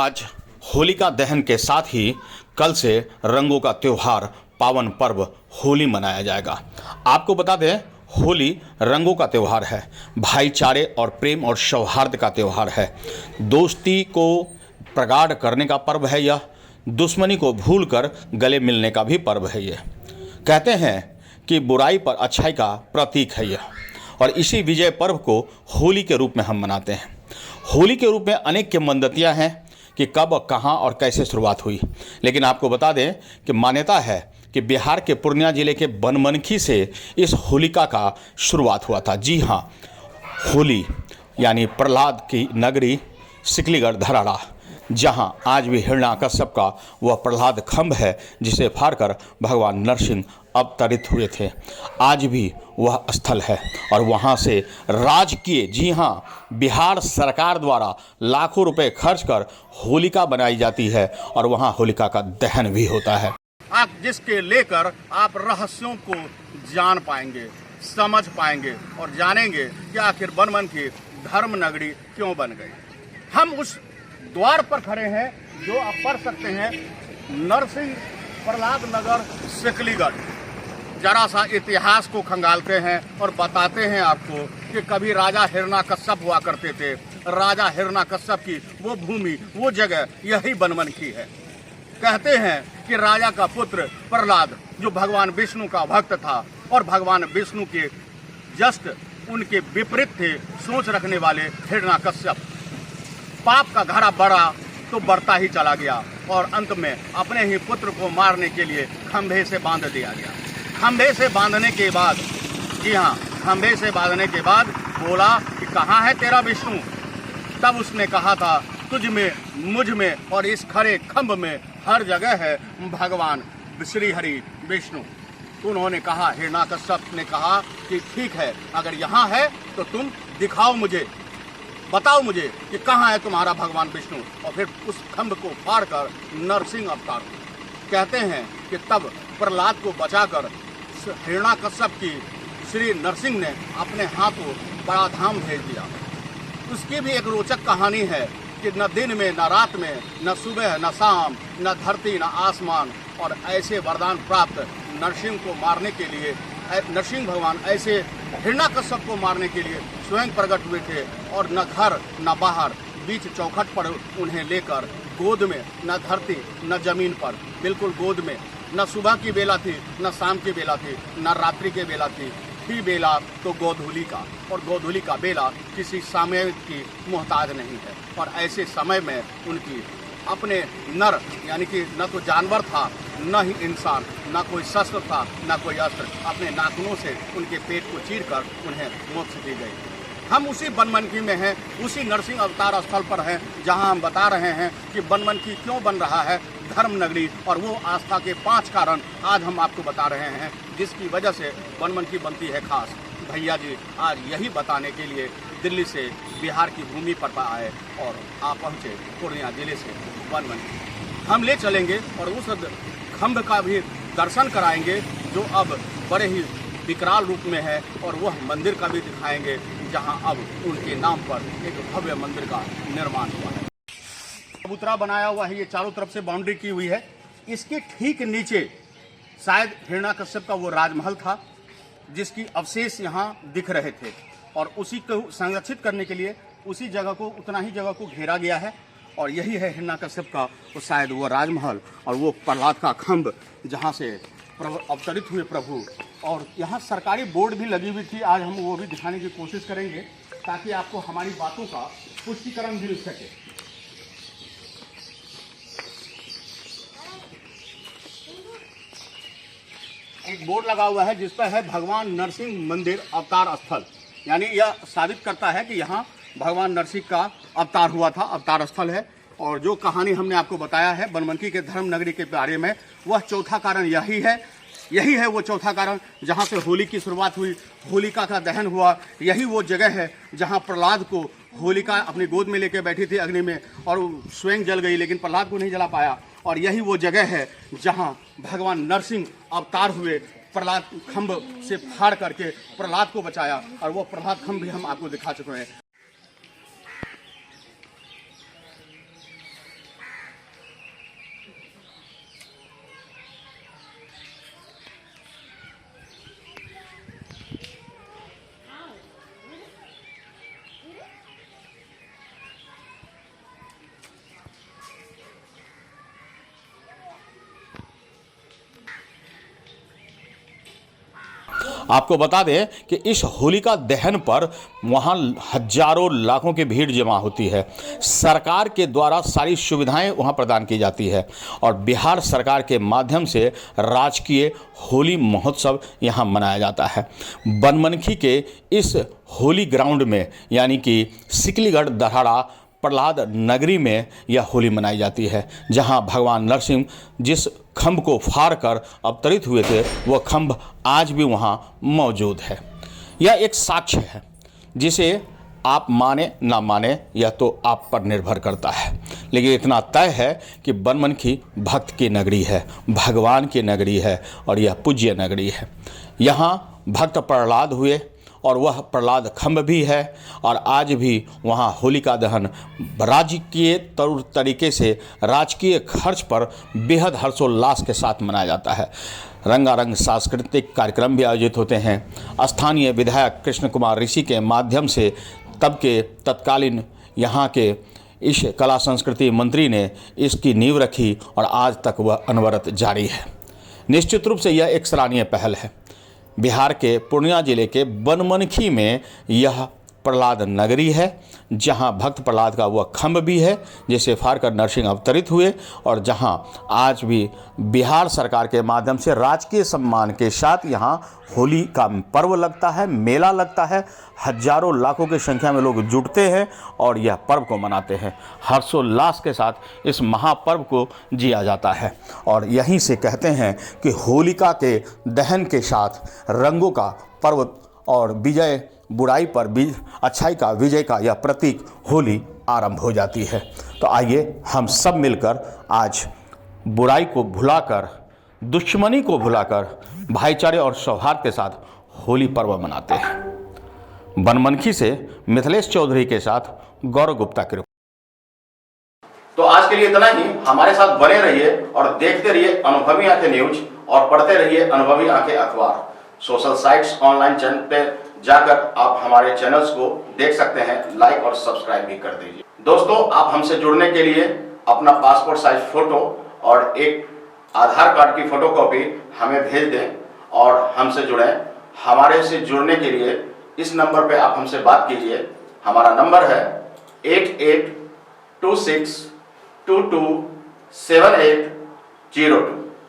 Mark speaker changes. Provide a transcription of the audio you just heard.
Speaker 1: आज होलिका दहन के साथ ही कल से रंगों का त्यौहार पावन पर्व होली मनाया जाएगा। आपको बता दें, होली रंगों का त्यौहार है, भाईचारे और प्रेम और सौहार्द का त्यौहार है। दोस्ती को प्रगाढ़ करने का पर्व है यह, दुश्मनी को भूलकर गले मिलने का भी पर्व है यह। कहते हैं कि बुराई पर अच्छाई का प्रतीक है यह, और इसी विजय पर्व को होली के रूप में हम मनाते हैं। होली के रूप में अनेक किंवदंतियाँ हैं कि कब, कहाँ और कैसे शुरुआत हुई, लेकिन आपको बता दें कि मान्यता है कि बिहार के पूर्णिया जिले के बनमनखी से इस होलिका का शुरुआत हुआ था। जी हाँ, होली यानी प्रहलाद की नगरी सिकलीगढ़ धराड़ा, जहां आज भी हिरण्याकश्यप का वह प्रहलाद खंभ है जिसे फाड़कर भगवान नरसिंह अवतरित हुए थे, आज भी वह स्थल है। और वहां से राजकीय, जी हाँ, बिहार सरकार द्वारा लाखों रुपए खर्च कर होलिका बनाई जाती है और वहां होलिका का दहन भी होता है।
Speaker 2: आप जिसके लेकर आप रहस्यों को जान पाएंगे, समझ पाएंगे और जानेंगे कि आखिर बनमनखी धर्म नगरी क्यों बन गई। हम उस द्वार पर खड़े हैं जो आप पढ़ सकते हैं, नरसिंह प्रहलाद नगर सिकलीगढ़। जरा सा इतिहास को खंगालते हैं और बताते हैं आपको कि कभी राजा हिरण्याकश्यप हुआ करते थे। राजा हिरण्याकश्यप की वो भूमि, वो जगह यही बनमनखी है। कहते हैं कि राजा का पुत्र प्रहलाद जो भगवान विष्णु का भक्त था और भगवान विष्णु के जस्ट उनके विपरीत थे सोच रखने वाले हिरण्याकश्यप, पाप का घड़ा बढ़ा तो बढ़ता ही चला गया और अंत में अपने ही पुत्र को मारने के लिए खंभे से बांध दिया गया। खंभे से बांधने के बाद, जी हाँ, खंभे से बांधने के बाद बोला कि कहाँ है तेरा विष्णु। तब उसने कहा था, तुझ में, मुझ में और इस खड़े खंभ में हर जगह है भगवान श्री हरि विष्णु। उन्होंने कहा, हिरण्याकश्यप ने कहा कि ठीक है, अगर यहाँ है तो तुम दिखाओ मुझे, बताओ मुझे कि कहाँ है तुम्हारा भगवान विष्णु। और फिर उस खंभ को फाड़कर नरसिंह अवतार हुए। कहते हैं कि तब प्रहलाद को बचाकर हिरण्याकश्यप की श्री नरसिंह ने अपने हाथों बड़ा धाम भेज दिया। उसकी भी एक रोचक कहानी है कि न दिन में न रात में, न सुबह न शाम, न धरती न आसमान, और ऐसे वरदान प्राप्त नरसिंह को मारने के लिए, नरसिंह भगवान ऐसे हिरण्याकश्यप को मारने के लिए स्वयं प्रकट हुए थे। और न घर न बाहर, बीच चौखट पर उन्हें लेकर गोद में, न धरती न जमीन पर, बिल्कुल गोद में। न सुबह की बेला थी, न शाम की बेला थी, न रात्रि की बेला थी बेला तो गोधूली का, और गोधूली का बेला किसी समय की मोहताज नहीं है। और ऐसे समय में उनकी अपने नर, यानी कि न तो जानवर था, न ही इंसान, न कोई शस्त्र था, न कोई अस्त्र, अपने नाखूनों से उनके पेट को चीरकर उन्हें मोक्ष दी गई। हम उसी बनमनखी में हैं, उसी नरसिंह अवतार स्थल पर हैं, जहां हम बता रहे हैं कि बनमनखी क्यों बन रहा है धर्म नगरी, और वो आस्था के 5 कारण आज हम आपको बता रहे हैं जिसकी वजह से बनमनखी बनती है खास। भैया जी आज यही बताने के लिए दिल्ली से बिहार की भूमि पर आए और आप पहुँचे पूर्णिया जिले से बनमनखी। हम ले चलेंगे और उस खंभ का भी दर्शन कराएंगे जो अब बड़े ही विकराल रूप में है, और वह मंदिर का भी दिखाएंगे जहां अब उनके नाम पर एक भव्य मंदिर का निर्माण हुआ है। चबूतरा बनाया हुआ है, ये चारों तरफ से बाउंड्री की हुई है। इसके ठीक नीचे शायद हिरण्याकश्यप का वो राजमहल था जिसकी अवशेष यहाँ दिख रहे थे, और उसी को संरक्षित करने के लिए उसी जगह को, उतना ही जगह को घेरा गया है। और यही है हिरण्याकश्यप का वो शायद वो राजमहल और वो प्रहलाद का खंभ जहाँ से अवतरित हुए प्रभु। और यहाँ सरकारी बोर्ड भी लगी हुई थी, आज हम वो भी दिखाने की कोशिश करेंगे ताकि आपको हमारी बातों का पुष्टिकरण मिल सके। एक बोर्ड लगा हुआ है जिस पर है भगवान नरसिंह मंदिर अवतार स्थल, यानी यह साबित करता है कि यहाँ भगवान नरसिंह का अवतार हुआ था, अवतार स्थल है। और जो कहानी हमने आपको बताया है बनमनखी के धर्म नगरी के बारे में, वह चौथा कारण यही है। यही है वो चौथा कारण जहाँ से होली की शुरुआत हुई, होलिका का दहन हुआ। यही वो जगह है जहाँ प्रहलाद को होलिका अपनी गोद में लेकर बैठी थी अग्नि में, और स्वयं जल गई लेकिन प्रहलाद को नहीं जला पाया। और यही वो जगह है जहाँ भगवान नरसिंह अवतार हुए, प्रहलाद खंभ से फाड़ करके प्रहलाद को बचाया, और वो प्रहलाद खंभ भी हम आपको दिखा चुके हैं।
Speaker 1: आपको बता दें कि इस होलिका दहन पर वहाँ हजारों लाखों की भीड़ जमा होती है। सरकार के द्वारा सारी सुविधाएं वहाँ प्रदान की जाती है और बिहार सरकार के माध्यम से राजकीय होली महोत्सव यहाँ मनाया जाता है। बनमनखी के इस होली ग्राउंड में यानी कि सिकलीगढ़ दहाड़ा प्रहलाद नगरी में यह होली मनाई जाती है, जहां भगवान नरसिंह जिस खंभ को फाड़ कर अवतरित हुए थे वह खंभ आज भी वहां मौजूद है। यह एक साक्ष्य है जिसे आप माने ना माने यह तो आप पर निर्भर करता है, लेकिन इतना तय है कि बनमनखी भक्त की नगरी है, भगवान की नगरी है और यह पूज्य नगरी है। यहाँ भक्त प्रहलाद हुए और वह प्रहलाद खंभ भी है और आज भी वहाँ होलिका दहन राजकीय तरीके से राजकीय खर्च पर बेहद हर्षोल्लास के साथ मनाया जाता है। रंगारंग सांस्कृतिक कार्यक्रम भी आयोजित होते हैं। स्थानीय विधायक कृष्ण कुमार ऋषि के माध्यम से तब के तत्कालीन यहाँ के इस कला संस्कृति मंत्री ने इसकी नींव रखी और आज तक वह अनवरत जारी है। निश्चित रूप से यह एक सराहनीय पहल है। बिहार के पूर्णिया जिले के बनमनखी में यह प्रहलाद नगरी है, जहां भक्त प्रहलाद का वह खंभ भी है जिसे फाड़ कर नरसिंह अवतरित हुए और जहां आज भी बिहार सरकार के माध्यम से राजकीय सम्मान के साथ यहां होली का पर्व लगता है, मेला लगता है। हजारों लाखों की संख्या में लोग जुटते हैं और यह पर्व को मनाते हैं। हर्षोल्लास के साथ इस महापर्व को जिया जाता है और यहीं से कहते हैं कि होलिका के दहन के साथ रंगों का पर्व और विजय, बुराई पर अच्छाई का विजय का यह प्रतीक होली आरंभ हो जाती है। तो आइए हम सब मिलकर आज बुराई को भुलाकर, दुश्मनी को भुलाकर भाईचारे और सौहार्द के साथ होली पर्व मनाते हैं। बनमनखी से मिथिलेश चौधरी के साथ गौरव गुप्ता की रिपोर्ट।
Speaker 2: तो आज के लिए इतना ही। हमारे साथ बने रहिए और देखते रहिए अनुभवी आंखें न्यूज और पढ़ते रहिए अनुभवी आंखें अखबार। सोशल साइट्स, ऑनलाइन चैनल पे जाकर आप हमारे चैनल्स को देख सकते हैं, लाइक और सब्सक्राइब भी कर दीजिए। दोस्तों, आप हमसे जुड़ने के लिए अपना पासपोर्ट साइज फोटो और एक आधार कार्ड की फोटोकॉपी हमें भेज दें और हमसे जुड़ें। हमारे से जुड़ने के लिए इस नंबर पे आप हमसे बात कीजिए। हमारा नंबर है 8826227802।